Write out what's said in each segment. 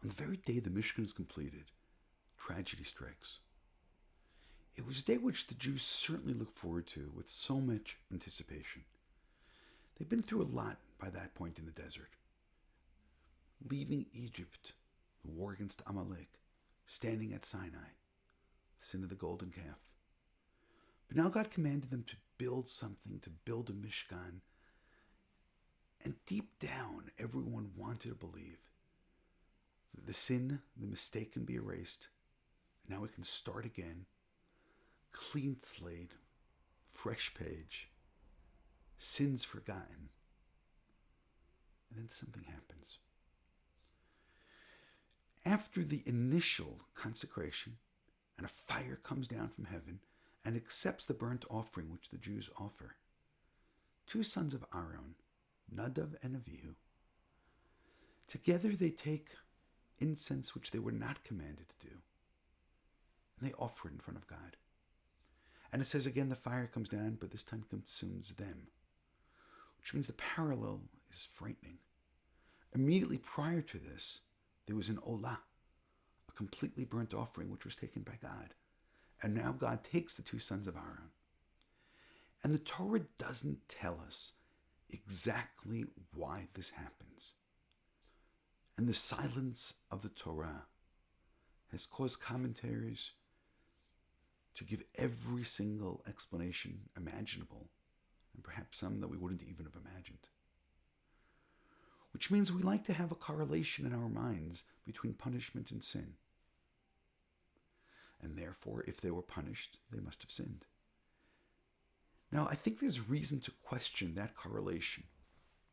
On the very day the Mishkan is completed, tragedy strikes. It was a day which the Jews certainly looked forward to with so much anticipation. They'd been through a lot by that point in the desert. Leaving Egypt, the war against Amalek, standing at Sinai, sin of the golden calf. But now God commanded them to build something, to build a Mishkan. And deep down, everyone wanted to believe that the sin, the mistake can be erased. Now we can start again. Clean slate, fresh page, sins forgotten. And then something happens. After the initial consecration, and a fire comes down from heaven and accepts the burnt offering which the Jews offer, two sons of Aaron, Nadav and Avihu, together they take incense which they were not commanded to do, and they offer it in front of God. And it says again the fire comes down, but this time consumes them, which means the parallel is frightening. Immediately prior to this, there was an olah, a completely burnt offering which was taken by God. And now God takes the two sons of Aaron. And the Torah doesn't tell us exactly why this happens. And the silence of the Torah has caused commentaries to give every single explanation imaginable, and perhaps some that we wouldn't even have imagined. Which means we like to have a correlation in our minds between punishment and sin. And therefore, if they were punished, they must have sinned. Now, I think there's reason to question that correlation.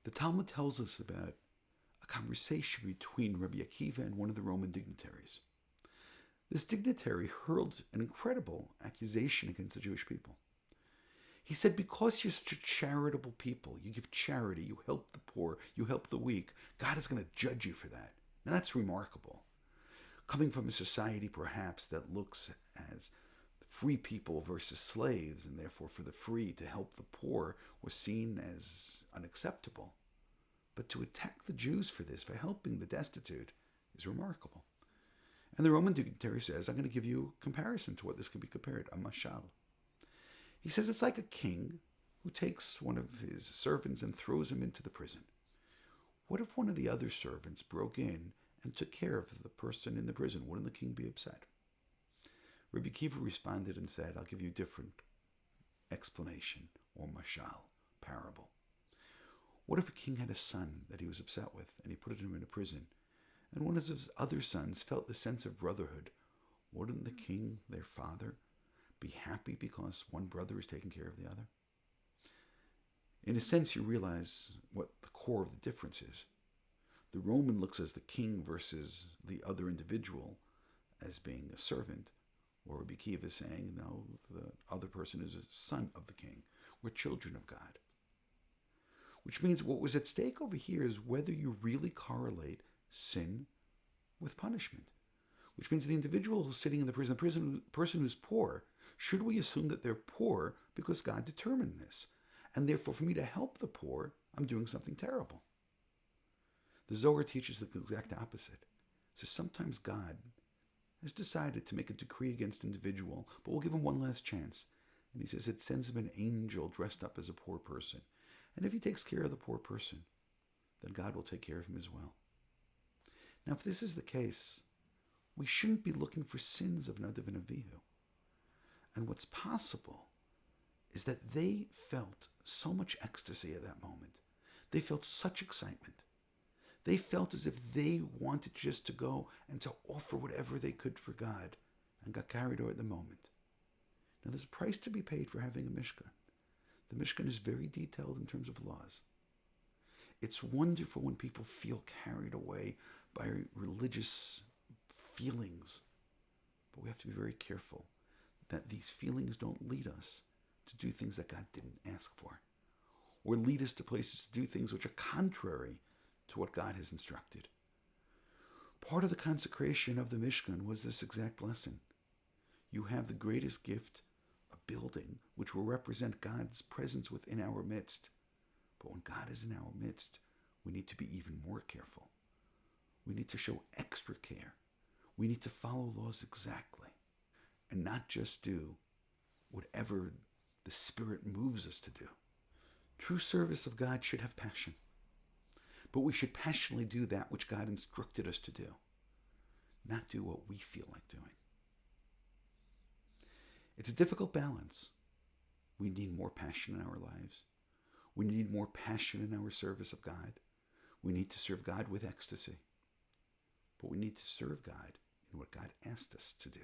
The Talmud tells us about a conversation between Rabbi Akiva and one of the Roman dignitaries. This dignitary hurled an incredible accusation against the Jewish people. He said, because you're such a charitable people, you give charity, you help the poor, you help the weak, God is going to judge you for that. Now that's remarkable. Coming from a society perhaps that looks as free people versus slaves, and therefore for the free to help the poor was seen as unacceptable. But to attack the Jews for this, for helping the destitute, is remarkable. And the Roman dignitary says, I'm going to give you a comparison to what this could be compared, a mashal. He says it's like a king who takes one of his servants and throws him into the prison. What if one of the other servants broke in and took care of the person in the prison? Wouldn't the king be upset? Rabbi Akiva responded and said, I'll give you a different explanation, or mashal, parable. What if a king had a son that he was upset with, and he put him in a prison, and one of his other sons felt the sense of brotherhood? Wouldn't the king, their father, be happy because one brother is taking care of the other? In a sense, you realize what the core of the difference is. The Roman looks as the king versus the other individual as being a servant, or Rabbi Akiva is saying, no, the other person is a son of the king. We're children of God. Which means what was at stake over here is whether you really correlate sin with punishment. Which means the individual who's sitting in the prison, person who's poor, should we assume that they're poor because God determined this? And therefore, for me to help the poor, I'm doing something terrible. The Zohar teaches the exact opposite. So sometimes God has decided to make a decree against an individual, but we'll give him one last chance. And he says it sends him an angel dressed up as a poor person. And if he takes care of the poor person, then God will take care of him as well. Now, if this is the case, we shouldn't be looking for sins of Nadav and Avihu. And what's possible is that they felt so much ecstasy at that moment. They felt such excitement. They felt as if they wanted just to go and to offer whatever they could for God, and got carried away at the moment. Now, there's a price to be paid for having a Mishkan. The Mishkan is very detailed in terms of laws. It's wonderful when people feel carried away by religious feelings, but we have to be very careful that these feelings don't lead us to do things that God didn't ask for, or lead us to places to do things which are contrary to what God has instructed. Part of the consecration of the Mishkan was this exact blessing. You have the greatest gift, a building, which will represent God's presence within our midst. But when God is in our midst, we need to be even more careful. We need to show extra care. We need to follow laws exactly and not just do whatever the Spirit moves us to do. True service of God should have passion, but we should passionately do that which God instructed us to do, not do what we feel like doing. It's a difficult balance. We need more passion in our lives. We need more passion in our service of God. We need to serve God with ecstasy. But we need to serve God in what God asked us to do.